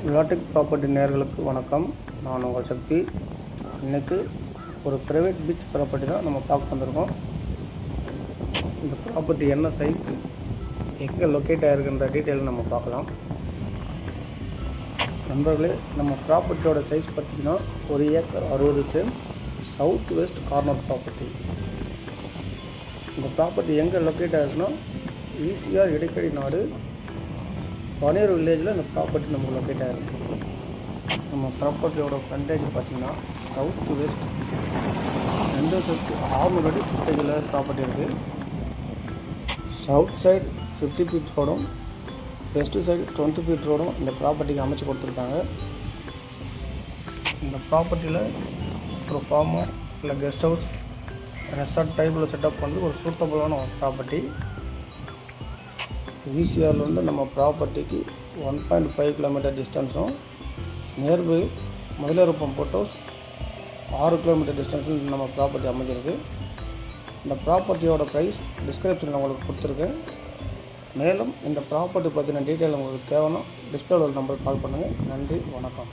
விளாட்டிக் property நேயர்களுக்கு வணக்கம். நான் உங்கள் சக்தி. இன்றைக்கி ஒரு ப்ரைவேட் பீச் ப்ராப்பர்ட்டி தான் நம்ம பார்க்க வந்திருக்கோம். இந்த ப்ராப்பர்ட்டி என்ன சைஸ், எங்கே லொக்கேட் ஆகிருக்குன்ற டீட்டெயில் நம்ம பார்க்கலாம். நண்பர்களே, நம்ம ப்ராப்பர்ட்டியோட சைஸ் பார்த்திங்கன்னா 1 acre 60 cent south west corner property. இந்த ப்ராப்பர்ட்டி எங்கே லொக்கேட் ஆகிருக்குன்னா ஈசிஆர் இடைக்கடி நாடு பனேர் வில்லேஜில் இந்த ப்ராப்பர்ட்டி நமக்கு லொக்கேட் ஆகிருக்கு. நம்ம ப்ராப்பர்ட்டியோட ஃப்ரண்டேஜ் பார்த்திங்கன்னா சவுத் வெஸ்ட் 2600 அடி ஃப்ரண்டேஜில் ப்ராப்பர்ட்டி இருக்குது. சவுத் சைடு 50 ஃபீட் ரோடும் வெஸ்ட்டு சைடு 20 ஃபீட் ரோடும் இந்த ப்ராப்பர்ட்டிக்கு அமைச்சு கொடுத்துருக்காங்க. இந்த ப்ராப்பர்ட்டியில் ஒரு ஃபார்மோ இல்லை கெஸ்ட் ஹவுஸ் ரெசார்ட் டைப்பில் செட்டப் பண்ணி ஒரு சூட்டபுளான ஒரு ப்ராப்பர்ட்டி. ஈசிஆர்லேருந்து நம்ம ப்ராப்பர்ட்டிக்கு 1.5 கிலோமீட்டர் டிஸ்டன்ஸும், nearby Mayiladuthurai boat house 6 kilometre டிஸ்டன்ஸும் நம்ம ப்ராப்பர்ட்டி அமைஞ்சிருக்கு. இந்த ப்ராப்பர்ட்டியோட ப்ரைஸ் டிஸ்கிரிப்ஷனில் உங்களுக்கு கொடுத்துருக்கேன். மேலும் இந்த ப்ராப்பர்ட்டி பற்றின டீட்டெயில் உங்களுக்கு தேவைன்னா டிஸ்பிளே நம்பருக்கு கால் பண்ணுங்கள். நன்றி, வணக்கம்.